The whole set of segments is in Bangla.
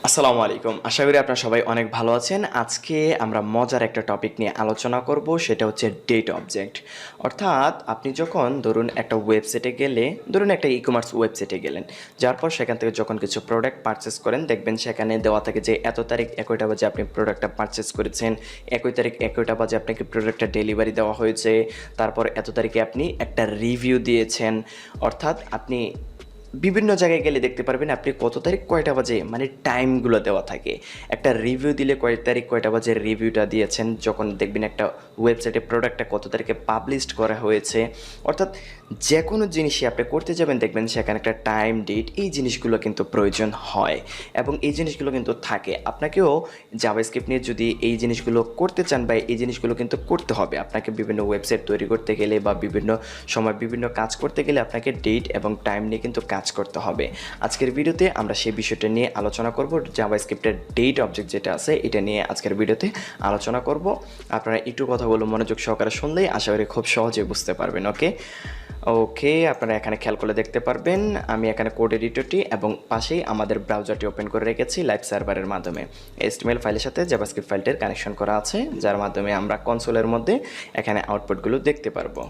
আসসালামু আলাইকুম। আশা করি আপনারা সবাই অনেক ভালো আছেন। আজকে আমরা মজার একটা টপিক নিয়ে আলোচনা করব, সেটা হচ্ছে ডেট অবজেক্ট। অর্থাৎ আপনি যখন ধরুন একটা ওয়েবসাইটে গেলে, ধরুন একটা ই-কমার্স ওয়েবসাইটে গেলেন, যার পর সেখান থেকে যখন কিছু প্রোডাক্ট পারচেস করেন, দেখবেন সেখানে দেওয়া থাকে যে এত তারিখ ১টা বাজে আপনি প্রোডাক্টটা পারচেস করেছেন, ১ তারিখ ১টা বাজে আপনাকে প্রোডাক্টটা ডেলিভারি দেওয়া হয়েছে, তারপর এত তারিখে আপনি একটা রিভিউ দিয়েছেন। অর্থাৎ আপনি বিভিন্ন জায়গায় গেলে দেখতে পারবেন আপনি কত তারিখ কয়টা বাজে, মানে টাইমগুলো দেওয়া থাকে। একটা রিভিউ দিলে কয় তারিখ কয়টা বাজে রিভিউটা দিয়েছেন, যখন দেখবেন একটা ওয়েবসাইটে প্রোডাক্টটা কত তারিখে পাবলিশড করা হয়েছে। অর্থাৎ যে কোনো জিনিসই আপনি করতে যাবেন দেখবেন সেখানে একটা টাইম ডেট, এই জিনিসগুলো কিন্তু প্রয়োজন হয় এবং এই জিনিসগুলো কিন্তু থাকে। আপনাকেও জাভাস্ক্রিপ্ট নিয়ে যদি এই জিনিসগুলো করতে চান বা এই জিনিসগুলো কিন্তু করতে হবে, আপনাকে বিভিন্ন ওয়েবসাইট তৈরি করতে গেলে বা বিভিন্ন সময় বিভিন্ন কাজ করতে গেলে আপনাকে ডেট এবং টাইম নিয়ে কিন্তু কাজ করতে হবে। আজকের ভিডিওতে আমরা সেই বিষয়টা নিয়ে আলোচনা করব। জাভাস্ক্রিপ্টের ডেট অবজেক্ট যেটা আছে এটা নিয়ে আজকের ভিডিওতে আলোচনা করব। আপনারা একটু কথাগুলো মনোযোগ সহকারে শুনলেই আশা করি খুব সহজে বুঝতে পারবেন। ওকে, আপনারা এখানে খেয়াল করে দেখতে পারবেন আমি এখানে কোড এডিটরটি এবং পাশেই আমাদের ব্রাউজারটি ওপেন করে রেখেছি লাইভ সার্ভারের মাধ্যমে। HTML ফাইলের সাথে জাভাস্ক্রিপ্ট ফাইলটির কানেকশন করা আছে, যার মাধ্যমে আমরা কনসোলের মধ্যে এখানে আউটপুটগুলো দেখতে পারবো।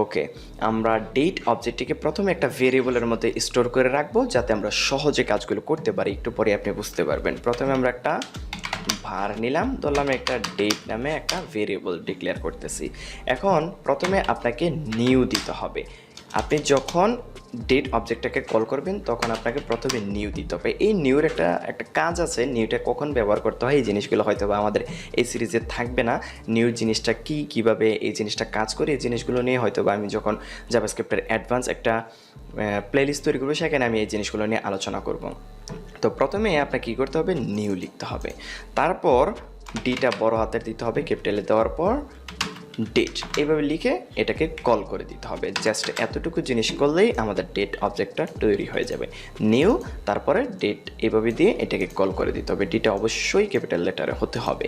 ওকে, আমরা ডেট অবজেক্টটিকে প্রথমে একটা ভেরিয়েবলের মধ্যে স্টোর করে রাখবো, যাতে আমরা সহজে কাজগুলো করতে পারি। একটু পরে আপনি বুঝতে পারবেন। প্রথমে আমরা একটা ভার নিলাম, ধরলাম একটা ডেট নামে একটা ভেরিয়েবল ডিক্লেয়ার করতেছি। এখন প্রথমে আপনাকে নিউ দিতে হবে। আপনি যখন ডেট অবজেক্টটাকে কল করবেন তখন আপনাকে প্রথমে নিউ দিতে হবে। এই নিউর একটা কাজ আছে। নিউটা কখন ব্যবহার করতে হয় এই জিনিসগুলো হয়তো বা আমাদের এই সিরিজে থাকবে না। নিউ জিনিসটা কীভাবে এই জিনিসটা কাজ করে এই জিনিসগুলো নিয়ে হয়তো বা আমি যখন জাভাস্ক্রিপ্টের অ্যাডভান্স একটা প্লেলিস্ট তৈরি করবো সেখানে আমি এই জিনিসগুলো নিয়ে আলোচনা করব। তো প্রথমে আপনাকে কী করতে হবে, নিউ লিখতে হবে, তারপর ডিটা বড় হাতের দিতে হবে, ক্যাপিটালে দেওয়ার পর ডেট এইভাবে লিখে এটাকে কল করে দিতে হবে। জাস্ট এতটুকু জিনিস করলেই আমাদের ডেট অবজেক্টটা তৈরি হয়ে যাবে। নিউ তারপরে ডেট এইভাবে দিয়ে এটাকে কল করে দিতে হবে। ডিটা অবশ্যই ক্যাপিটাল লেটারে হতে হবে।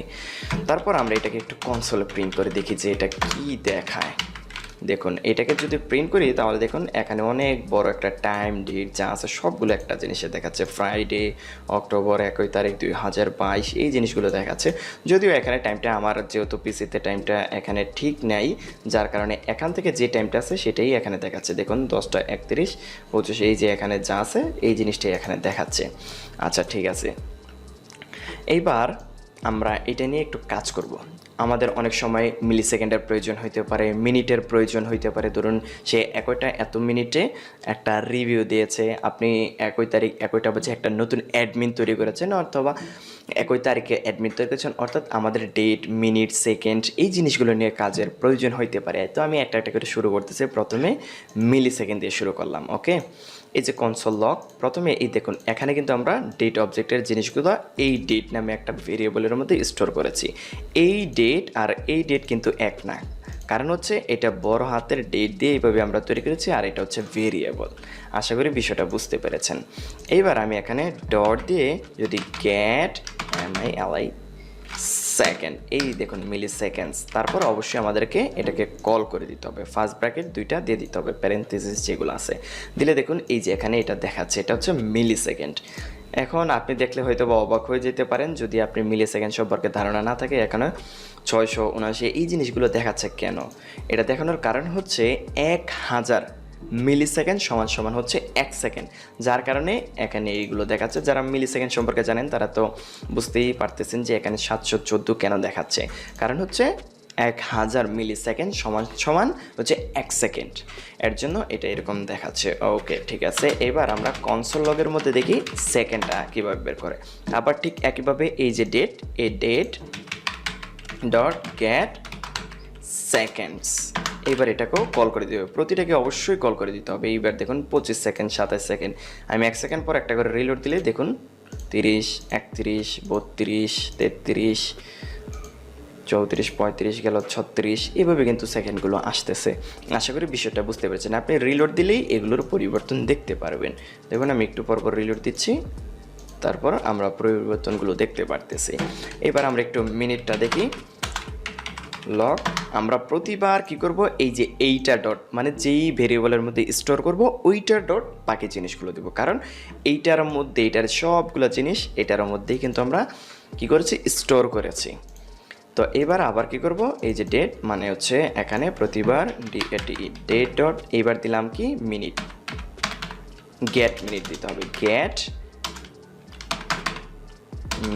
তারপর আমরা এটাকে একটু কনসোলে প্রিন্ট করে দেখি যে এটা কি দেখায়। দেখুন, এটাকে যদি প্রিন্ট করি তাহলে দেখুন এখানে অনেক বড় একটা টাইম ডেট যা আছে সবগুলো একটা জিনিসে দেখাচ্ছে। ফ্রাইডে অক্টোবর 1 তারিখ 2022 এই জিনিসগুলো দেখাচ্ছে। যদিও এখানে টাইমটা আমার যেহেতু পিসিতে টাইমটা এখানে ঠিক নেই, যার কারণে এখান থেকে যে টাইমটা আছে সেটাই এখানে দেখাচ্ছে। দেখুন 10:31 25 এই যে এখানে যা আছে এই জিনিসটাই এখানে দেখাচ্ছে। আচ্ছা, ঠিক আছে, এইবার আমরা এটা নিয়ে একটু কাজ করব। আমাদের অনেক সময় মিলি সেকেন্ডের প্রয়োজন হইতে পারে, মিনিটের প্রয়োজন হইতে পারে। ধরুন সে এত মিনিটে একটা রিভিউ দিয়েছে, আপনি 1 তারিখ 1টা বাজে একটা নতুন অ্যাডমিন তৈরি করেছেন, অথবা 1 তারিখে অ্যাডমিন তৈরি করেছেন। অর্থাৎ আমাদের ডেট, মিনিট, সেকেন্ড এই জিনিসগুলো নিয়ে কাজের প্রয়োজন হইতে পারে। তো আমি একটা করে শুরু করতেছি। প্রথমে মিলি সেকেন্ড দিয়ে শুরু করলাম। ওকে, এই যে কনসোল লগ, প্রথমে এই দেখুন এখানে কিন্তু আমরা ডেট অবজেক্টের জিনিসগুলো এই ডেট নামে একটা ভেরিয়েবলের মধ্যে স্টোর করেছি। এই ডেট আর এই ডেট কিন্তু এক না, কারণ হচ্ছে এটা বড় হাতের ডেট দিয়ে এইভাবে আমরা তৈরি করেছি, আর এটা হচ্ছে ভেরিয়েবল। আশা করি বিষয়টা বুঝতে পেরেছেন। এইবার আমি এখানে ডট দিয়ে যদি গেট MILI সেকেন্ড, এই দেখুন মিলি সেকেন্ডস, তারপর অবশ্যই আমাদেরকে এটাকে কল করে দিতে হবে। ফার্স্ট ব্র্যাকেট 2টা দিয়ে দিতে হবে, প্যারেন্থেসিস যেগুলো আছে দিলে দেখুন এই যে এখানে এটা দেখাচ্ছে, এটা হচ্ছে মিলি সেকেন্ড। এখন আপনি দেখলে হয়তো বা অবাক হয়ে যেতে পারেন যদি আপনি মিলি সেকেন্ড সম্পর্কে ধারণা না থাকে। এখানে 679 এই জিনিসগুলো দেখাচ্ছে কেন? এটা দেখানোর কারণ হচ্ছে 1000 মিলি সেকেন্ড সমান হচ্ছে 1 সেকেন্ড, যার কারণে এখানে এইগুলো দেখাচ্ছে। যারা মিলি সেকেন্ড সম্পর্কে জানেন তারা তো বুঝতেই পারতেছেন যে এখানে 714 কেন দেখাচ্ছে। কারণ হচ্ছে 1000 মিলি সেকেন্ড সমান হচ্ছে 1 সেকেন্ড, এর জন্য এটা এরকম দেখাচ্ছে। ওকে, ঠিক আছে, এবার আমরা কনসোল লগের মধ্যে দেখি সেকেন্ডটা কীভাবে বের করে। আবার ঠিক একইভাবে এই যে ডেট, এই ডেট ডট গেট সেকেন্ডস, এইবার এটাকেও কল করে দিতে হবে। প্রতিটাকে অবশ্যই কল করে দিতে হবে। এইবার দেখুন 25 সেকেন্ড, 27 সেকেন্ড, আমি 1 সেকেন্ড পর একটা করে রিলোড দিলে দেখুন 30, 31, 32, 33, 34, 35 গেল 36, এভাবে কিন্তু সেকেন্ডগুলো আসতেছে। আশা করি বিষয়টা বুঝতে পেরেছেন। আপনি রিলোড দিলেই এগুলোর পরিবর্তন দেখতে পারবেন। দেখুন আমি একটু পর রিলোড দিচ্ছি, তারপর আমরা পরিবর্তনগুলো দেখতে পারতেছি। এবার আমরা একটু মিনিটটা দেখি। লগ আমরা প্রতিবার কি করব এই যে এইটা ডট মানে যেই ভেরিয়েবলের মধ্যে স্টোর করব ওইটার ডট বাকি জিনিসগুলো দেব, কারণ এইটার মধ্যে এইটার সবগুলো জিনিস এটার মধ্যেই কিন্তু আমরা কি করেছি স্টোর করেছি। তো এবার আবার কি করব এই যে ডেট মানে হচ্ছে এখানে প্রতিবার ডেট ডট এবার দিলাম কি মিনিট, গেট মিনিট দিতে হবে, গেট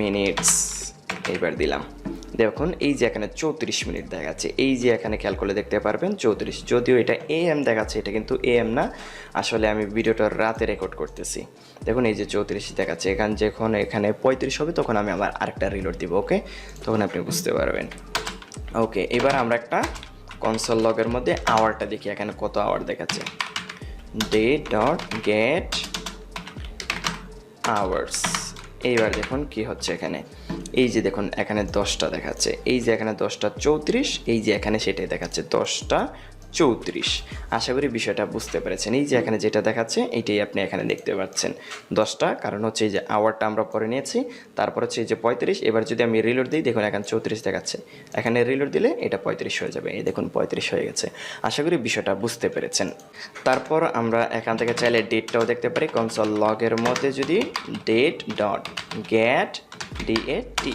মিনিটস এইবার দিলাম। দেখুন এই যে এখানে 34 মিনিট দেখাচ্ছে, এই যে এখানে খেয়াল করলে দেখতে পারবেন 34, যদিও এটা AM দেখাচ্ছে এটা কিন্তু AM না, আসলে আমি ভিডিওটা রাতে রেকর্ড করতেছি। দেখুন এই যে 34 দেখাচ্ছে, যখন এখানে 35 হবে তখন আমি আবার আরেকটা রিলোড দিব, ওকে, তখন আপনি বুঝতে পারবেন। ওকে, এবার আমরা একটা কনসোল লগের মধ্যে আওয়ারটা দেখি এখানে কত আওয়ার দেখাচ্ছে, ডেট ডট গেট আওয়ার্স। এইবার দেখুন কি হচ্ছে এখানে, এই যে দেখুন এখানে 10টা দেখাচ্ছে, এই যে এখানে 10টা 34, এই যে এখানে সেটাই দেখাচ্ছে 10টা 34। আশা করি বিষয়টা বুঝতে পেরেছেন। এই যে এখানে যেটা দেখাচ্ছে এইটাই আপনি এখানে দেখতে পাচ্ছেন 10টা, কারণ হচ্ছে এই যে আওয়ারটা আমরা পরে নিয়েছি, তারপর হচ্ছে এই যে 35। এবার যদি আমি রিলোড দিই দেখুন এখানে 34 দেখাচ্ছে, এখানে রিলোড দিলে এটা 35 হয়ে যাবে, এই দেখুন 35 হয়ে গেছে। আশা করি বিষয়টা বুঝতে পেরেছেন। তারপর আমরা এখান থেকে চাইলে ডেটটাও দেখতে পারি, কনসোল লগের মধ্যে যদি ডেট ডট গেট DATE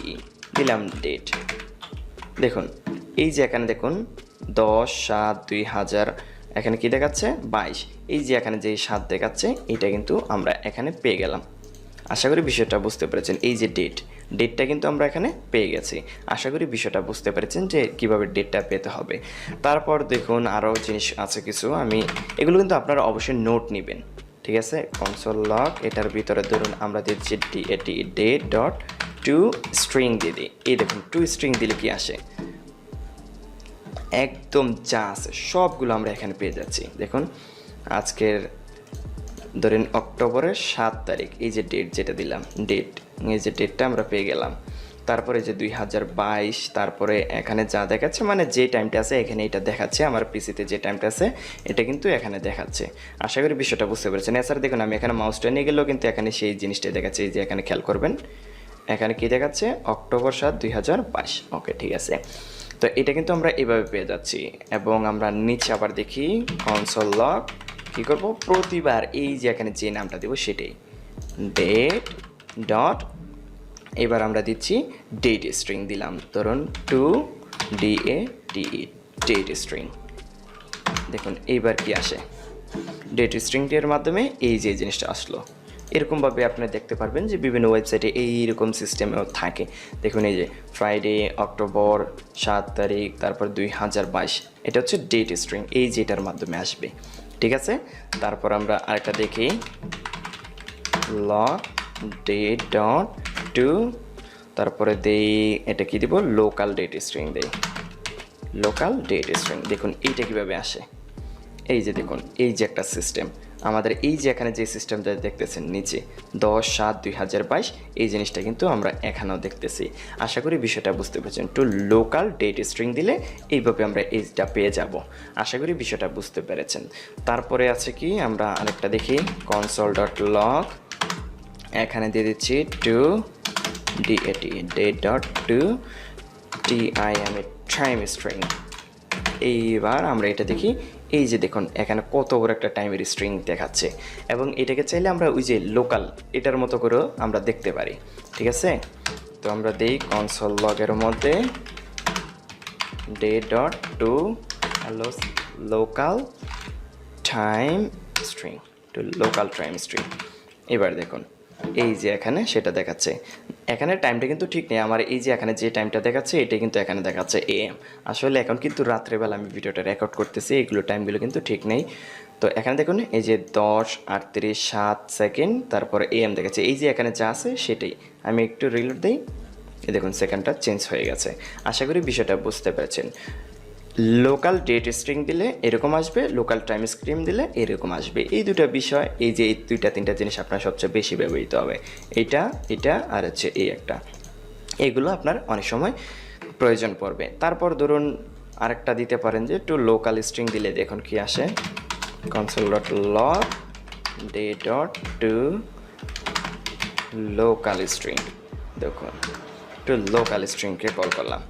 দিলাম ডেট, দেখুন এই যে এখানে দেখুন 10/7/2000 এখানে কি দেখাচ্ছে 22, এই যে এখানে যে 7 দেখাচ্ছে এটা কিন্তু আমরা এখানে পেয়ে গেলাম। আশা করি বিষয়টা বুঝতে পেরেছেন। এই যে ডেটটা কিন্তু আমরা এখানে পেয়ে গেছি। আশা করি বিষয়টা বুঝতে পেরেছেন যে কিভাবে ডেটটা পেতে হবে। তারপর দেখুন আরও জিনিস আছে কিছু, আমি এগুলো কিন্তু আপনারা অবশ্যই নোট নেবেন, ঠিক আছে। কনসোল লগ এটার ভিতরে ধরুন আমরা দিচ্ছি ডেট ডট টু স্ট্রিং দিয়ে দিই, এই দেখুন টু স্ট্রিং দিলে কি আসে, একদম যা আছে সবগুলো আমরা এখানে পেয়ে যাচ্ছি। দেখুন আজকের ধরেন অক্টোবরের 7 তারিখ, এই যে ডেট যেটা দিলাম ডেট, এই যে ডেটটা আমরা পেয়ে গেলাম। তারপরে যে 2022, তারপরে এখানে যা দেখাচ্ছে মানে যে টাইমটা আছে এখানে এটা দেখাচ্ছে, আমার পিসিতে যে টাইমটা আছে এটা কিন্তু এখানে দেখাচ্ছে। আশা করি বিষয়টা বুঝতে পেরেছেন। এছাড়া দেখুন আমি এখানে মাউসটা নিয়ে গেলেও কিন্তু এখানে সেই জিনিসটাই দেখাচ্ছে, এই যে এখানে খেয়াল করবেন এখানে কি দেখাচ্ছে অক্টোবর 7, 2022। ওকে ঠিক আছে, তো এটা কিন্তু আমরা এভাবে পেয়ে যাচ্ছি। এবং আমরা নিচে আবার দেখি কনসোল লগ কী করবো, প্রতিবার এই যে এখানে যে নামটা দেবো সেটাই ডেট ডট, এবার আমরা দিচ্ছি ডেট স্ট্রিং দিলাম, ধরুন 2DATE ডেট স্ট্রিং। দেখুন এইবার কি আসে, ডেট স্ট্রিংটির মাধ্যমে এই যে জিনিসটা আসলো। এরকমভাবে আপনি দেখতে পারবেন যে বিভিন্ন ওয়েবসাইটে এইরকম সিস্টেমেও থাকে। দেখুন এই যে ফ্রাইডে অক্টোবর 7 তারিখ তারপর 2022, এটা হচ্ছে ডেট স্ট্রিং, এই যেটার মাধ্যমে আসবে, ঠিক আছে। তারপর আমরা আরেকটা দেখি লগ ডেট ডট টু, তারপরে দেই এটা কি দিব লোকাল ডেট স্ট্রিং দেই, লোকাল ডেট স্ট্রিং। দেখুন এইটা কীভাবে আসে, এই যে দেখুন এই যে একটা সিস্টেম আমাদের, এই যে এখানে যে সিস্টেমটা দেখতেছেন নিচে 10/7/2022, এই জিনিসটা কিন্তু আমরা এখানেও দেখতেছি। আশা করি বিষয়টা বুঝতে পেরেছেন। টু লোকাল ডেট স্ট্রিং দিলে এইভাবে আমরা এইটা পেয়ে যাব। আশা করি বিষয়টা বুঝতে পেরেছেন। তারপরে আছে কি আমরা আরেকটা দেখি কনসোল ডট লগ, এখানে দিয়ে দিচ্ছি to DATE date dot to time string. এইবার আমরা এটা দেখি, এই যে দেখুন এখানে কত বড় একটা টাইমের স্ট্রিং দেখাচ্ছে, এবং এটাকে চাইলে আমরা ওই যে লোকাল এটার মতো করেও আমরা দেখতে পারি, ঠিক আছে। তো আমরা দেই কনসোল লগের মধ্যে date dot to local time string, to local time string. এবার দেখুন এই যে এখানে সেটা দেখাচ্ছে, এখানে টাইমটা কিন্তু ঠিক নেই আমার, এই যে এখানে যে টাইমটা দেখাচ্ছে এটা কিন্তু এখানে দেখাচ্ছে AM। আসলে এখন কিন্তু রাত্রেবেলা আমি ভিডিওটা রেকর্ড করতেছি, এগুলো টাইমগুলো কিন্তু ঠিক নেই। তো এখানে দেখুন এই যে 10:38 তারপরে AM দেখাচ্ছে, এই যে এখানে যা আছে সেটাই। আমি একটু রিলোড দিই, এই দেখুন সেকেন্ডটা চেঞ্জ হয়ে গেছে। আশা করি বিষয়টা বুঝতে পেরেছেন। লোকাল ডেট স্ট্রিং দিলে এরকম আসবে, লোকাল টাইম স্ট্রিং দিলে এরকম আসবে। এই দুটো বিষয়, এই যে এই দুইটা তিনটা জিনিস আপনার সবচেয়ে বেশি ব্যবহৃত হবে, এটা আর হচ্ছে এই একটা, এগুলো আপনার অনেক সময় প্রয়োজন পড়বে। তারপর ধরুন আরেকটা দিতে পারেন যে টু লোকাল স্ট্রিং দিলে দেখুন কি আসে, console dot log date dot to local string. দেখুন টু লোকাল স্ট্রিংকে কল করলাম,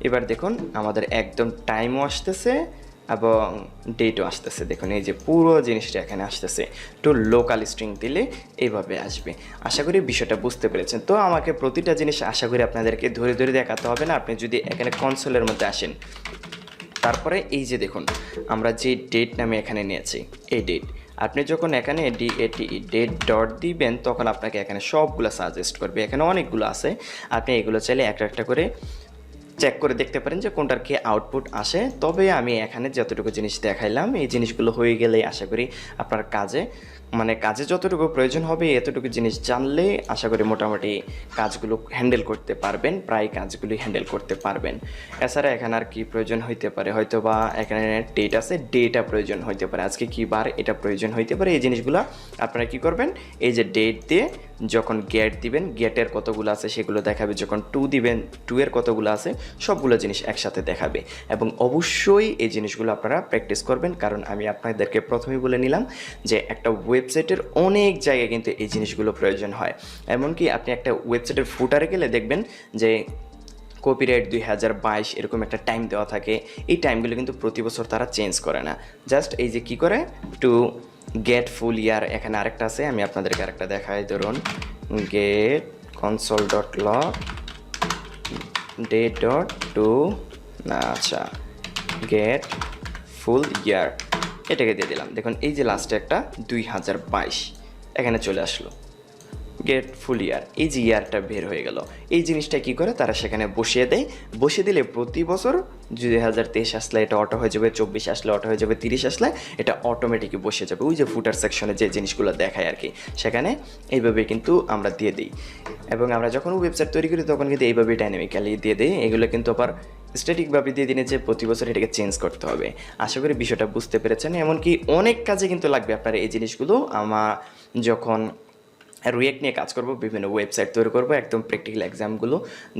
এবার দেখুন আমাদের একদম টাইমও আসতেছে এবং ডেটও আসতেছে। দেখুন এই যে পুরো জিনিসটা এখানে আসতেছে। একটু লোকাল স্ট্রিং দিলে এইভাবে আসবে। আশা করি বিষয়টা বুঝতে পেরেছেন। তো আমাকে প্রতিটা জিনিস আশা করি আপনাদেরকে ধরে ধরে দেখাতে হবে না। আপনি যদি এখানে কনসোলের মধ্যে আসেন, তারপরে এই যে দেখুন আমরা যে ডেট নামে এখানে নিয়েছি, এই ডেট আপনি যখন এখানে ডেট ডট দিবেন তখন আপনাকে এখানে সবগুলো সাজেস্ট করবে। এখানে অনেকগুলো আছে, আপনি এগুলো চাইলে একটা একটা করে চেক করে দেখতে পারেন যে কোনটার কি আউটপুট আসে। তবে আমি এখানে যতটুকু জিনিস দেখাইলাম এই জিনিসগুলো হয়ে গেলেই আশা করি আপনার কাজে যতটুকু প্রয়োজন হবে এতটুকু জিনিস জানলে আশা করি মোটামুটি কাজগুলো হ্যান্ডেল করতে পারবেন, প্রায় কাজগুলি হ্যান্ডেল করতে পারবেন। এছাড়া এখানে আর কি প্রয়োজন হইতে পারে, হয়তো বা এখানে ডেট আছে, ডেটা প্রয়োজন হইতে পারে, আজকে কী বার এটা প্রয়োজন হইতে পারে। এই জিনিসগুলো আপনারা কি করবেন, এই যে ডেট দিয়ে যখন গেট দিবেন, গেটের কতগুলো আছে সেগুলো দেখাবে, যখন টু দিবেন টু এর কতগুলো আছে সবগুলো জিনিস একসাথে দেখাবে। এবং অবশ্যই এই জিনিসগুলো আপনারা প্র্যাকটিস করবেন, কারণ আমি আপনাদেরকে প্রথমেই বলে নিলাম যে একটা ওয়েবসাইটের অনেক জায়গায় কিন্তু এই জিনিসগুলো প্রয়োজন হয়। এমনকি আপনি একটা ওয়েবসাইটের ফুটারে গেলে দেখবেন যে কপিরাইট 2022 এরকম একটা টাইম দেওয়া থাকে। এই টাইমগুলো কিন্তু প্রতি বছর তারা চেঞ্জ করে না, জাস্ট এই যে কী করে টু গেট ফুল ইয়ার। এখানে আরেকটা আছে, আমি আপনাদেরকে আরেকটা দেখাই। ধরুন get console dot log date dot to, আচ্ছা গেট ফুল ইয়ার, এটাকে দিয়ে দিলাম। দেখুন এই যে লাস্টে একটা 2022 এখানে চলে আসলো, গেট ফুল ইয়ার, এই যে ইয়ারটা বের হয়ে গেল। এই জিনিসটা কি করে তারা সেখানে বসিয়ে দেয়, বসিয়ে দিলে প্রতি বছর 2023 আসলে এটা অটো হয়ে যাবে, 24 আসলে অটো হয়ে যাবে, 30 আসলে এটা অটোমেটিকই বসে যাবে। ওই যে ফুটার সেকশনে যে জিনিসগুলো দেখায় আর কি, সেখানে এইভাবে কিন্তু আমরা দিয়ে দিই। এবং আমরা যখন ওয়েবসাইট তৈরি করি তখন কিন্তু এইভাবেই ডাইনামিক্যালি দিয়ে দিই। এগুলো কিন্তু আবার স্ট্যাটিকভাবে দিয়ে দিনে যে প্রতি বছর এটাকে চেঞ্জ করতে হবে। আশা করি বিষয়টা বুঝতে পেরেছেন। এমনকি অনেক কাজে কিন্তু লাগবে আপনার এই জিনিসগুলো। আমার যখন রিয়েক্ট নিয়ে কাজ করব, বিভিন্ন ওয়েবসাইট তৈরি করব, একদম প্র্যাকটিক্যাল এক্সামগুলো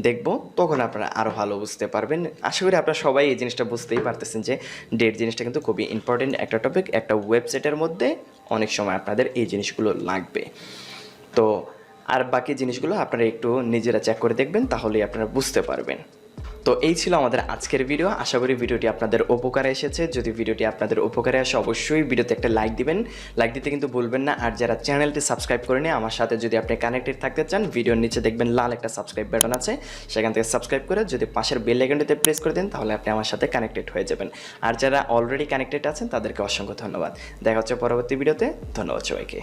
দেখব, তখন আপনারা আরও ভালো বুঝতে পারবেন। আশা করি আপনারা সবাই এই জিনিসটা বুঝতেই পারতেছেন যে ডেট জিনিসটা কিন্তু খুবই ইম্পর্টেন্ট একটা টপিক। একটা ওয়েবসাইটের মধ্যে অনেক সময় আপনাদের এই জিনিসগুলো লাগবে। তো আর বাকি জিনিসগুলো আপনারা একটু নিজেরা চেক করে দেখবেন, তাহলেই আপনারা বুঝতে পারবেন। তো এই ছিল আমাদের আজকের ভিডিও। আশা করি ভিডিওটি আপনাদের উপকারে এসেছে। যদি ভিডিওটি আপনাদের উপকারে আসে অবশ্যই ভিডিওতে একটা লাইক দিবেন, লাইক দিতে কিন্তু ভুলবেন না। আর যারা চ্যানেলটি সাবস্ক্রাইব করেনি আমার সাথে যদি আপনি কানেক্টেড থাকতে চান, ভিডিওর নিচে দেখবেন লাল একটা সাবস্ক্রাইব বাটন আছে, সেখান থেকে সাবস্ক্রাইব করে যদি পাশের বেল আইকনটিতে প্রেস করে দেন তাহলে আপনি আমার সাথে কানেক্টেড হয়ে যাবেন। আর যারা অলরেডি কানেক্টেড আছেন তাদেরকে অসংখ্য ধন্যবাদ। দেখা হচ্ছে পরবর্তী ভিডিওতে। ধন্যবাদ সবাইকে।